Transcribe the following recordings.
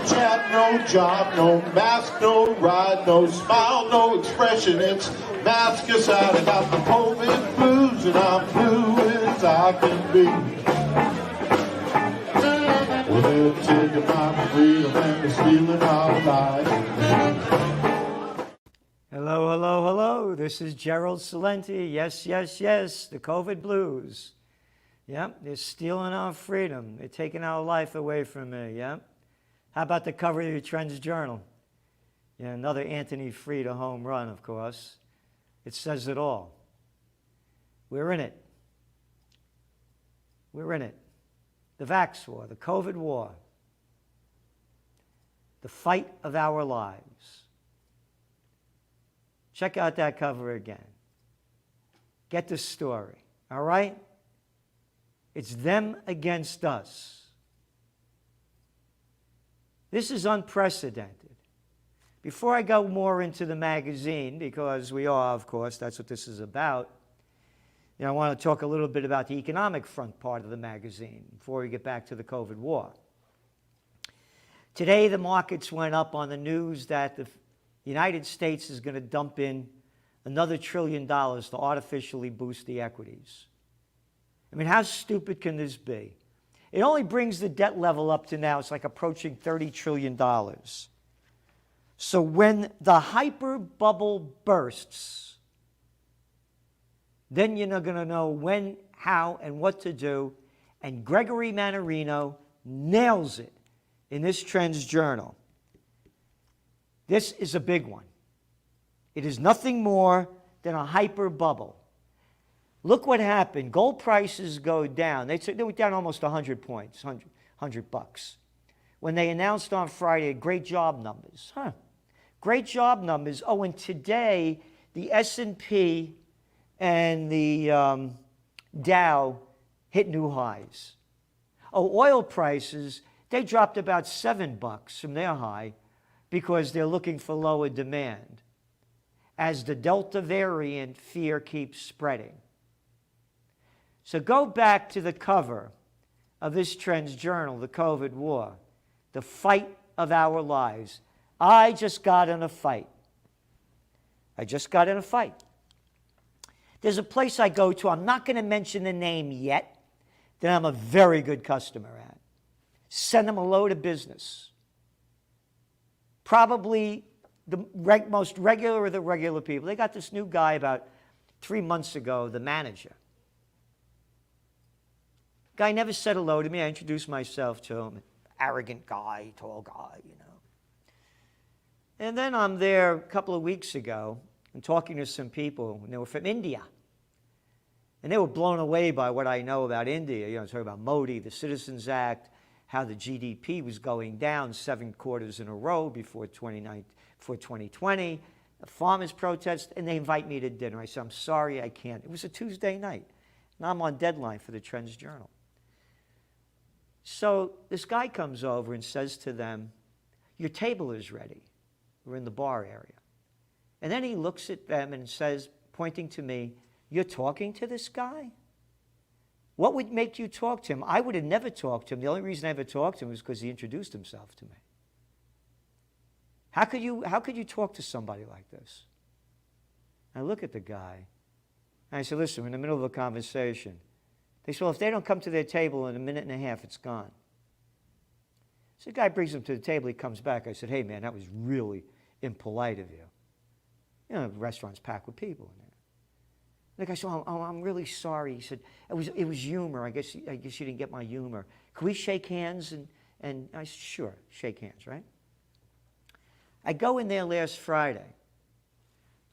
chat, no job, no mask, no ride, no smile, no expression. It's mask aside. I got the COVID blues and I'm blue as I can be. Well, they're taking my freedom and they're stealing our lives. Hello, hello, hello. This is Gerald Celente. Yes, yes, yes, the COVID blues. Yep, they're stealing our freedom. They're taking our life away from me, yep. How about the cover of your Trends Journal? Yeah, another Anthony Frieda home run, of course. It says it all. We're in it. We're in it. The vax war, the COVID war, the fight of our lives. Check out that cover again. Get the story, all right? It's them against us. This is unprecedented. Before I go more into the magazine, because we are, of course, that's what this is about, I want to talk a little bit about the economic front part of the magazine before we get back to the COVID war. Today, the markets went up on the news that the United States is going to dump in another $1 trillion to artificially boost the equities. I mean, how stupid can this be? It only brings the debt level up to now, it's like approaching $30 trillion. So when the hyper bubble bursts, then you're not going to know when, how, and what to do. And Gregory Mannarino nails it in this Trends Journal. This is a big one. It is nothing more than a hyper bubble. Look what happened. Gold prices go down. They were down almost 100 points, 100 bucks. When they announced on Friday great job numbers. Great job numbers. Oh, and today the S&P and the Dow hit new highs. Oh, oil prices, they dropped about $7 from their high because they're looking for lower demand as the Delta variant fear keeps spreading. So go back to the cover of this Trends Journal, the COVID war, the fight of our lives. I just got in a fight. I just got in a fight. There's a place I go to, I'm not going to mention the name yet, that I'm a very good customer at. Send them a load of business. Probably the most regular of the regular people. They got this new guy about 3 months ago, the manager. Guy never said hello to me. I introduced myself to him. Arrogant guy, tall guy, And then I'm there a couple of weeks ago and talking to some people, and they were from India. And they were blown away by what I know about India. Talking about Modi, the Citizens Act, how the GDP was going down 7 quarters in a row before 2020, the farmers' protest, and they invite me to dinner. I said, I'm sorry, I can't. It was a Tuesday night. Now I'm on deadline for the Trends Journal. So this guy comes over and says to them, your table is ready. We're in the bar area. And then he looks at them and says, pointing to me, you're talking to this guy? What would make you talk to him? I would have never talked to him. The only reason I ever talked to him was because he introduced himself to me. How could you talk to somebody like this? I look at the guy, and I said, listen, we're in the middle of a conversation. They said, well, if they don't come to their table in a minute and a half, it's gone. So the guy brings him to the table. He comes back. I said, hey, man, that was really impolite of you. The restaurant's packed with people in there. The guy said, oh, I'm really sorry. He said, it was humor. I guess you didn't get my humor. Can we shake hands? And I said, sure, shake hands, right? I go in there last Friday.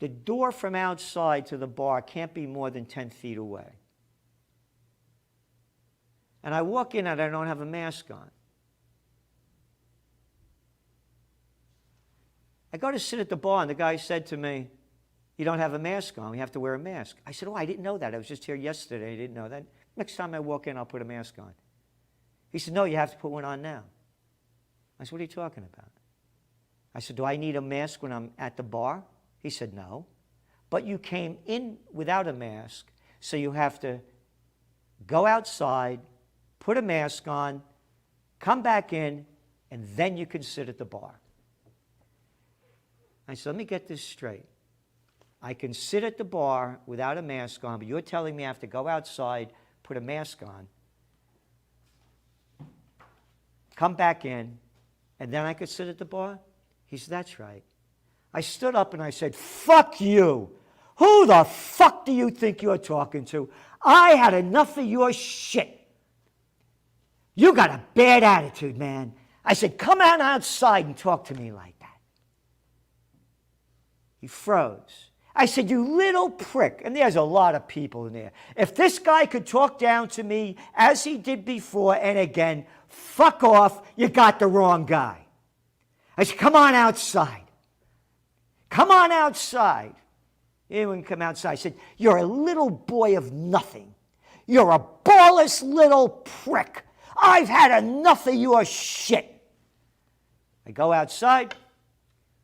The door from outside to the bar can't be more than 10 feet away. And I walk in and I don't have a mask on. I go to sit at the bar and the guy said to me, you don't have a mask on, we have to wear a mask. I said, oh, I didn't know that. I was just here yesterday, I didn't know that. Next time I walk in, I'll put a mask on. He said, no, you have to put one on now. I said, what are you talking about? I said, do I need a mask when I'm at the bar? He said, no. But you came in without a mask, so you have to go outside, put a mask on, come back in, and then you can sit at the bar. I said, let me get this straight. I can sit at the bar without a mask on, but you're telling me I have to go outside, put a mask on, come back in, and then I could sit at the bar? He said, that's right. I stood up and I said, fuck you. Who the fuck do you think you're talking to? I had enough of your shit. You got a bad attitude, man. I said, come on outside and talk to me like that. He froze. I said, you little prick. And there's a lot of people in there. If this guy could talk down to me as he did before and again, fuck off, you got the wrong guy. I said, come on outside. Come on outside. He wouldn't come outside. I said, you're a little boy of nothing. You're a ballless little prick. I've had enough of your shit. I go outside,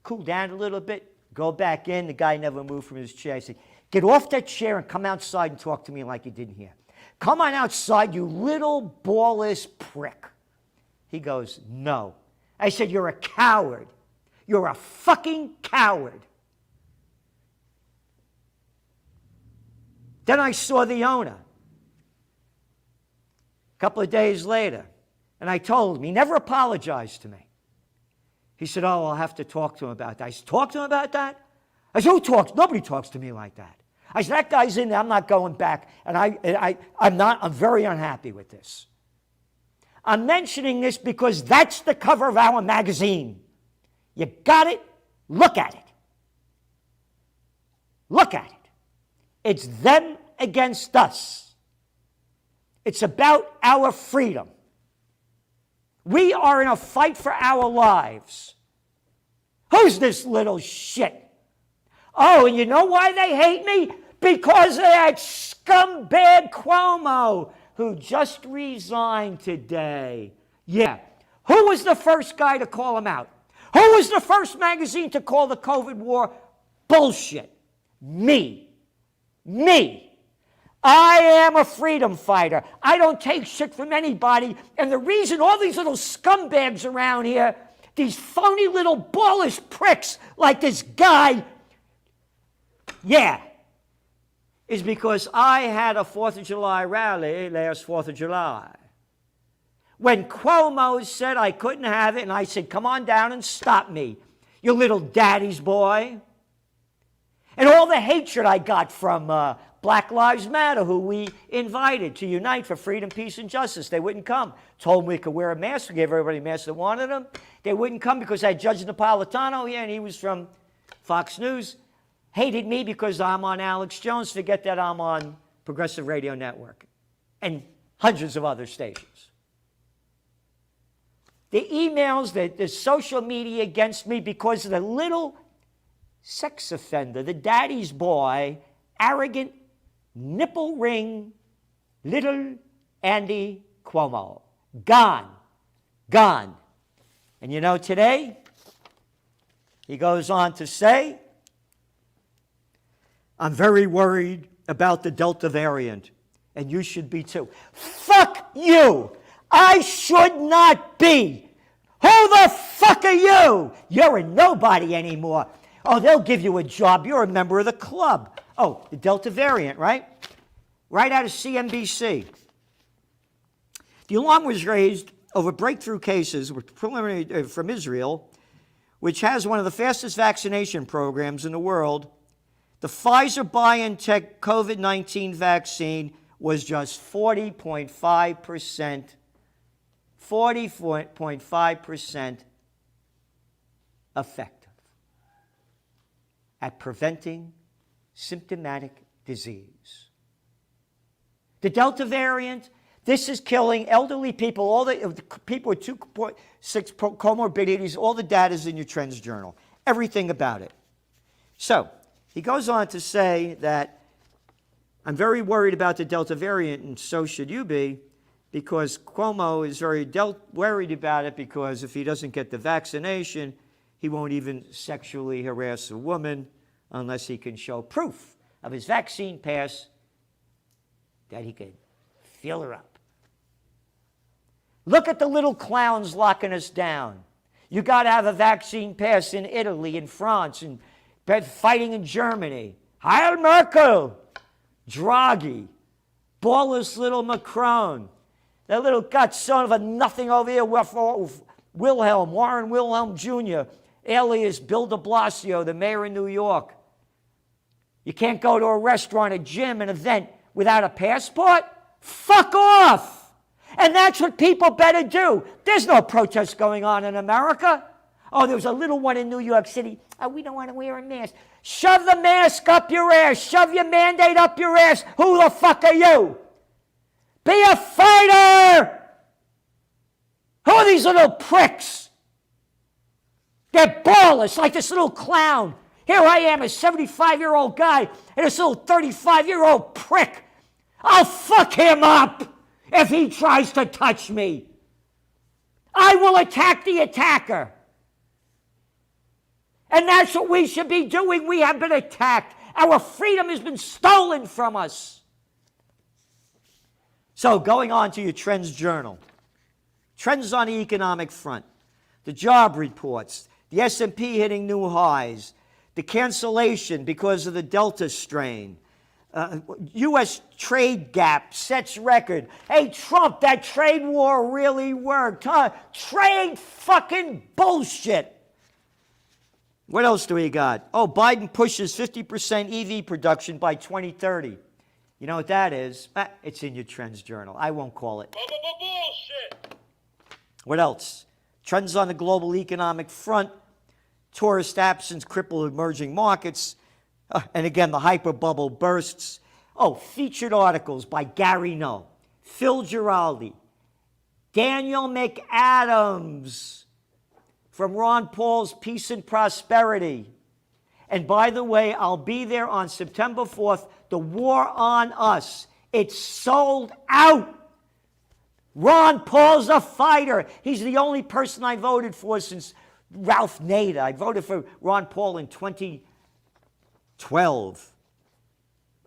cool down a little bit, go back in. The guy never moved from his chair. I said, get off that chair and come outside and talk to me like you didn't hear. Come on outside, you little ballless prick. He goes, no. I said, you're a coward. You're a fucking coward. Then I saw the owner a couple of days later, and I told him. He never apologized to me. He said, oh, I'll have to talk to him about that. I said, talk to him about that? I said, who talks? Nobody talks to me like that. I said, that guy's in there. I'm not going back. And I'm very unhappy with this. I'm mentioning this because that's the cover of our magazine. You got it? Look at it. Look at it. It's them against us. It's about our freedom. We are in a fight for our lives. Who's this little shit? Oh, and you know why they hate me? Because of that scumbag Cuomo who just resigned today. Yeah. Who was the first guy to call him out? Who was the first magazine to call the COVID war bullshit? Me. Me. I am a freedom fighter. I don't take shit from anybody. And the reason all these little scumbags around here, these phony little ballish pricks like this guy, yeah, is because I had a 4th of July rally last 4th of July. When Cuomo said I couldn't have it, and I said, come on down and stop me, you little daddy's boy. And all the hatred I got from Black Lives Matter, who we invited to unite for freedom, peace, and justice. They wouldn't come. Told them we could wear a mask. We gave everybody a mask that wanted them. They wouldn't come because I had Judge Napolitano here, and he was from Fox News. Hated me because I'm on Alex Jones. Forget that I'm on Progressive Radio Network and hundreds of other stations. The emails, the social media against me because of the little sex offender, the daddy's boy, arrogant, nipple ring, little Andy Cuomo. Gone. Gone. And you know, today, he goes on to say, I'm very worried about the Delta variant, and you should be too. Fuck you! I should not be! Who the fuck are you? You're a nobody anymore. Oh, they'll give you a job. You're a member of the club. Oh, the Delta variant, right? Right out of CNBC. The alarm was raised over breakthrough cases preliminary from Israel, which has one of the fastest vaccination programs in the world. The Pfizer-BioNTech COVID-19 vaccine was just 40.5%, 40.5% effective at preventing symptomatic disease. The Delta variant, this is killing elderly people, all the people with 2.6 comorbidities, all the data is in your Trends Journal, everything about it. So, he goes on to say that I'm very worried about the Delta variant, and so should you be, because Cuomo is very worried about it because if he doesn't get the vaccination, he won't even sexually harass a woman unless he can show proof of his vaccine pass that he could fill her up. Look at the little clowns locking us down. You got to have a vaccine pass in Italy, in France, and fighting in Germany. Heil Merkel, Draghi, ballless little Macron, that little gut son of a nothing over here, Warren Wilhelm Jr., alias Bill de Blasio, the mayor of New York. You can't go to a restaurant, a gym, an event without a passport? Fuck off! And that's what people better do. There's no protest going on in America. Oh, there was a little one in New York City. Oh, we don't want to wear a mask. Shove the mask up your ass. Shove your mandate up your ass. Who the fuck are you? Be a fighter! Who are these little pricks? They're ballless, like this little clown. Here I am, a 75-year-old guy, and this little 35-year-old prick. I'll fuck him up if he tries to touch me. I will attack the attacker. And that's what we should be doing. We have been attacked. Our freedom has been stolen from us. So going on to your Trends Journal. Trends on the economic front. The job reports. The S&P hitting new highs. The cancellation because of the Delta strain. U.S. trade gap sets record. Hey, Trump, that trade war really worked, huh? Trade fucking bullshit. What else do we got? Oh, Biden pushes 50% EV production by 2030. You know what that is? It's in your Trends Journal. I won't call it. Bullshit. What else? Trends on the global economic front. Tourist absence cripple emerging markets. And again, the hyper bubble bursts. Oh, featured articles by Gary No, Phil Giraldi, Daniel McAdams from Ron Paul's Peace and Prosperity. And by the way, I'll be there on September 4th. The War on Us. It's sold out. Ron Paul's a fighter. He's the only person I voted for since Ralph Nader. I voted for Ron Paul in 2012.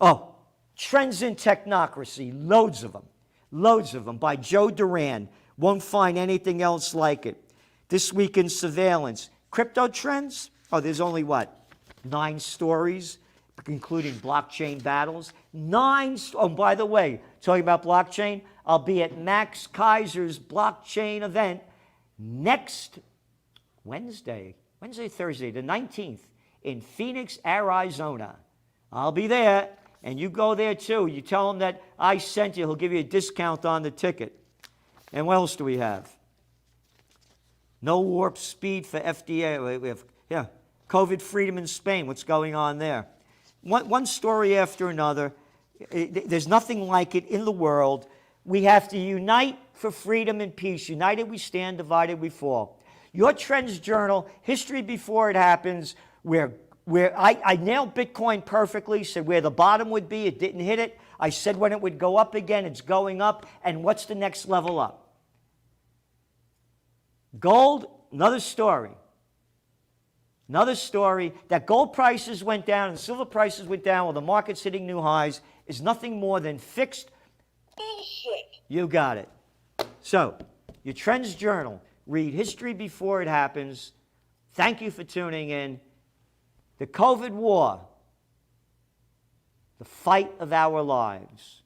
Oh, Trends in Technocracy. Loads of them. Loads of them by Joe Duran. Won't find anything else like it. This Week in Surveillance. Crypto trends? Oh, there's only what? 9 stories, including blockchain battles. Oh, by the way, talking about blockchain, I'll be at Max Kaiser's blockchain event next Thursday, the 19th in Phoenix, Arizona. I'll be there, and you go there too. You tell him that I sent you. He'll give you a discount on the ticket. And what else do we have? No warp speed for FDA. We have, COVID freedom in Spain. What's going on there? One story after another. There's nothing like it in the world. We have to unite for freedom and peace. United we stand, divided we fall. Your Trends Journal, history before it happens, where I nailed Bitcoin perfectly, said where the bottom would be, it didn't hit it. I said when it would go up again, it's going up, and what's the next level up? Gold, another story. Another story, that gold prices went down and silver prices went down while the market's hitting new highs is nothing more than fixed Bullshit. You got it. So, your Trends Journal, read history before it happens. Thank you for tuning in. The COVID war, the fight of our lives.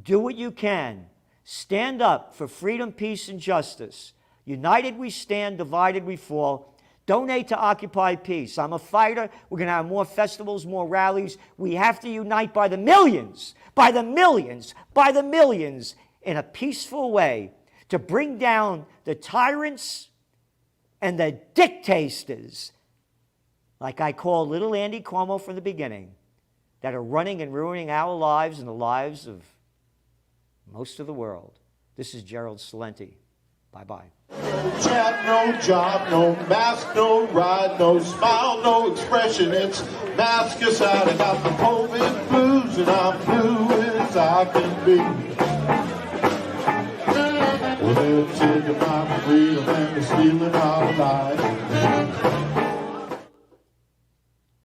Do what you can. Stand up for freedom, peace, and justice. United we stand, divided we fall. Donate to Occupy Peace. I'm a fighter. We're going to have more festivals, more rallies. We have to unite by the millions, by the millions, by the millions in a peaceful way to bring down the tyrants and the dictators, like I call little Andy Cuomo from the beginning, that are running and ruining our lives and the lives of most of the world. This is Gerald Celente. Bye-bye. No chat, no job, no mask, no ride, no smile, no expression. It's mask aside. I got the COVID blues and I'm blue as I can be.